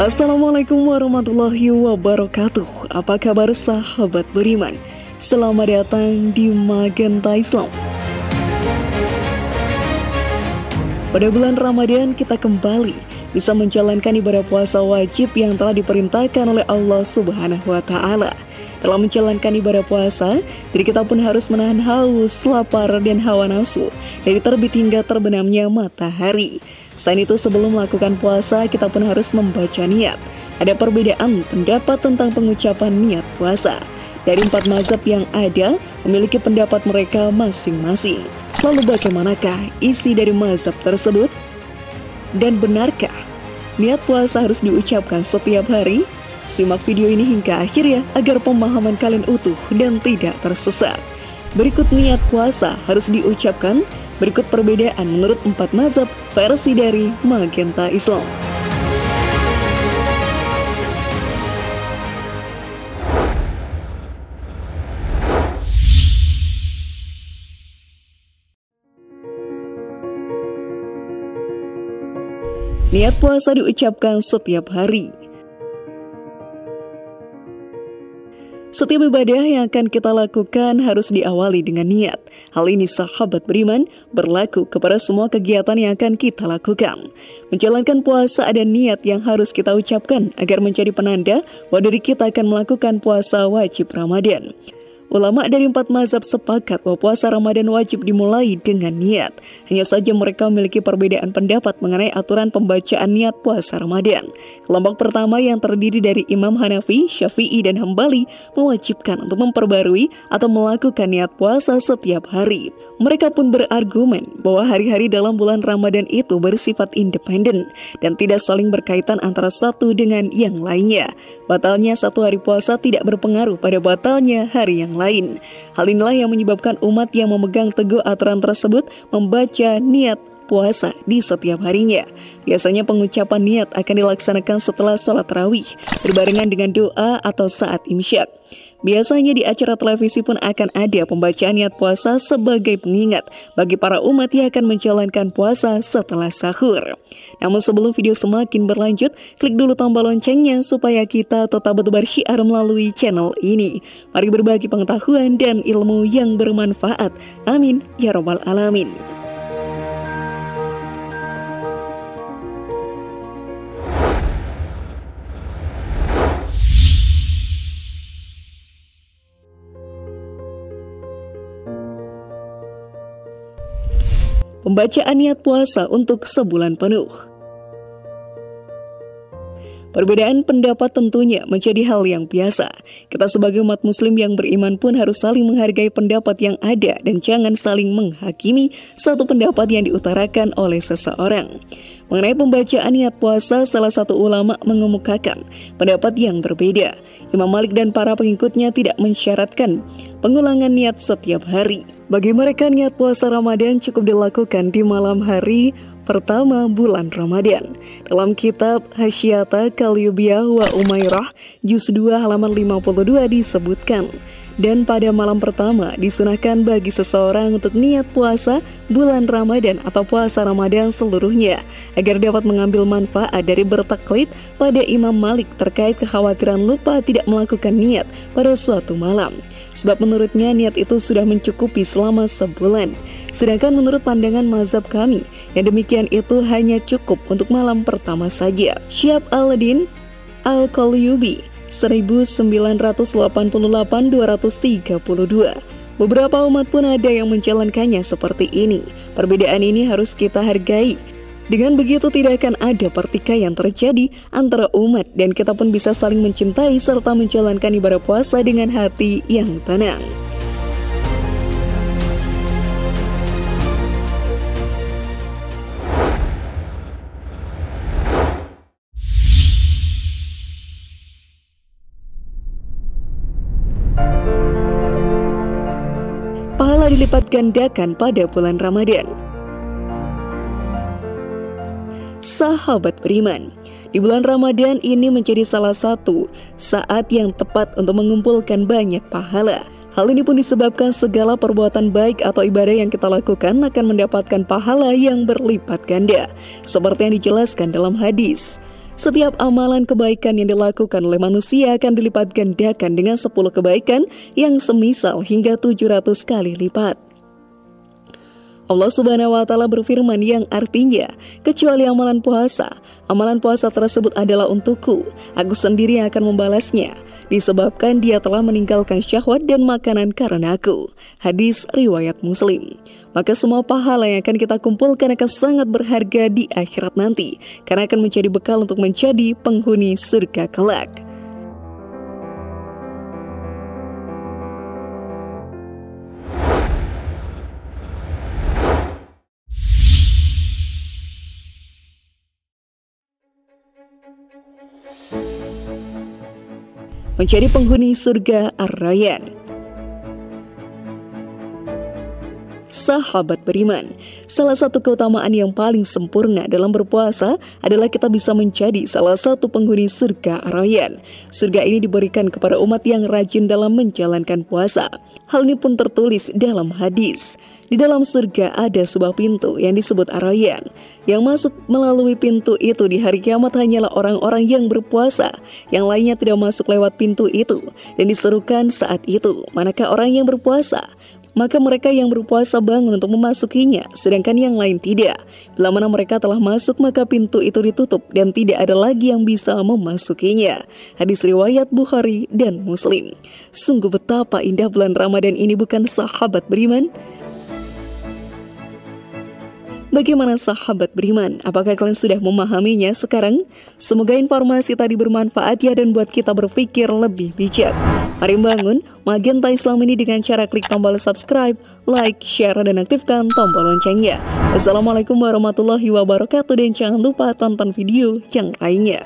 Assalamualaikum warahmatullahi wabarakatuh. Apa kabar sahabat beriman? Selamat datang di Magenta Islam. Pada bulan Ramadan kita kembali bisa menjalankan ibadah puasa wajib yang telah diperintahkan oleh Allah Subhanahu wa Ta'ala. Dalam menjalankan ibadah puasa, diri kita pun harus menahan haus, lapar, dan hawa nafsu dari terbit hingga terbenamnya matahari. Selain itu, sebelum melakukan puasa, kita pun harus membaca niat. Ada perbedaan pendapat tentang pengucapan niat puasa. Dari 4 mazhab yang ada, memiliki pendapat mereka masing-masing. Lalu bagaimanakah isi dari mazhab tersebut? Dan benarkah niat puasa harus diucapkan setiap hari? Simak video ini hingga akhir ya, agar pemahaman kalian utuh dan tidak tersesat. Berikut niat puasa harus diucapkan. Berikut perbedaan menurut 4 mazhab versi dari Magenta Islam. Niat puasa diucapkan setiap hari. Setiap ibadah yang akan kita lakukan harus diawali dengan niat. Hal ini sahabat beriman berlaku kepada semua kegiatan yang akan kita lakukan. Menjalankan puasa ada niat yang harus kita ucapkan agar menjadi penanda bahwa diri kita akan melakukan puasa wajib Ramadan. Ulama dari 4 mazhab sepakat bahwa puasa Ramadan wajib dimulai dengan niat. Hanya saja mereka memiliki perbedaan pendapat mengenai aturan pembacaan niat puasa Ramadan. Kelompok pertama yang terdiri dari Imam Hanafi, Syafi'i, dan Hambali mewajibkan untuk memperbarui atau melakukan niat puasa setiap hari. Mereka pun berargumen bahwa hari-hari dalam bulan Ramadan itu bersifat independen dan tidak saling berkaitan antara satu dengan yang lainnya. Batalnya satu hari puasa tidak berpengaruh pada batalnya hari yang lain. Hal inilah yang menyebabkan umat yang memegang teguh aturan tersebut membaca niat puasa di setiap harinya. Biasanya pengucapan niat akan dilaksanakan setelah sholat tarawih, berbarengan dengan doa atau saat imsyak. Biasanya di acara televisi pun akan ada pembacaan niat puasa sebagai pengingat bagi para umat yang akan menjalankan puasa setelah sahur. Namun sebelum video semakin berlanjut, klik dulu tombol loncengnya supaya kita tetap bersyiar melalui channel ini. Mari berbagi pengetahuan dan ilmu yang bermanfaat. Amin ya rabbal alamin. Pembacaan niat puasa untuk sebulan penuh. Perbedaan pendapat tentunya menjadi hal yang biasa. Kita sebagai umat muslim yang beriman pun harus saling menghargai pendapat yang ada dan jangan saling menghakimi satu pendapat yang diutarakan oleh seseorang. Mengenai pembacaan niat puasa, salah satu ulama mengemukakan pendapat yang berbeda. Imam Malik dan para pengikutnya tidak mensyaratkan pengulangan niat setiap hari. Bagi mereka, niat puasa Ramadan cukup dilakukan di malam hari pertama bulan Ramadan. Dalam kitab Hasyata Kalyubiyah wa Umairah, juz 2 halaman 52 disebutkan, dan pada malam pertama disunahkan bagi seseorang untuk niat puasa bulan Ramadan atau puasa Ramadan seluruhnya, agar dapat mengambil manfaat dari bertaklid pada Imam Malik terkait kekhawatiran lupa tidak melakukan niat pada suatu malam. Sebab menurutnya niat itu sudah mencukupi selama sebulan. Sedangkan menurut pandangan mazhab kami, yang demikian itu hanya cukup untuk malam pertama saja. Syihab al-Din al-Qalyubi 1988-232. Beberapa umat pun ada yang menjalankannya seperti ini. Perbedaan ini harus kita hargai. Dengan begitu tidak akan ada pertikaian terjadi antara umat dan kita pun bisa saling mencintai serta menjalankan ibadah puasa dengan hati yang tenang. Pahala dilipat gandakan pada bulan Ramadan. Sahabat beriman, di bulan Ramadan ini menjadi salah satu saat yang tepat untuk mengumpulkan banyak pahala. Hal ini pun disebabkan segala perbuatan baik atau ibadah yang kita lakukan akan mendapatkan pahala yang berlipat ganda, seperti yang dijelaskan dalam hadis. Setiap amalan kebaikan yang dilakukan oleh manusia akan dilipat gandakan dengan 10 kebaikan yang semisal hingga 700 kali lipat. Allah Subhanahu wa Ta'ala berfirman yang artinya, kecuali amalan puasa tersebut adalah untukku, aku sendiri yang akan membalasnya, disebabkan dia telah meninggalkan syahwat dan makanan karena aku. Hadis riwayat Muslim. Maka semua pahala yang akan kita kumpulkan akan sangat berharga di akhirat nanti, karena akan menjadi bekal untuk menjadi penghuni surga kelak. Menjadi penghuni surga Ar-Rayyan. Sahabat beriman, salah satu keutamaan yang paling sempurna dalam berpuasa adalah kita bisa menjadi salah satu penghuni surga Ar-Rayyan. Surga ini diberikan kepada umat yang rajin dalam menjalankan puasa. Hal ini pun tertulis dalam hadis. Di dalam surga ada sebuah pintu yang disebut Ar-Rayyan. Yang masuk melalui pintu itu di hari kiamat hanyalah orang-orang yang berpuasa. Yang lainnya tidak masuk lewat pintu itu dan diserukan saat itu, manakah orang yang berpuasa? Maka mereka yang berpuasa bangun untuk memasukinya, sedangkan yang lain tidak. Bila mana mereka telah masuk, maka pintu itu ditutup dan tidak ada lagi yang bisa memasukinya. Hadis riwayat Bukhari dan Muslim. Sungguh betapa indah bulan Ramadan ini, bukan sahabat beriman? Bagaimana sahabat beriman? Apakah kalian sudah memahaminya sekarang? Semoga informasi tadi bermanfaat ya dan buat kita berpikir lebih bijak. Mari bangun Magenta Islam ini dengan cara klik tombol subscribe, like, share, dan aktifkan tombol loncengnya. Wassalamualaikum warahmatullahi wabarakatuh dan jangan lupa tonton video yang lainnya.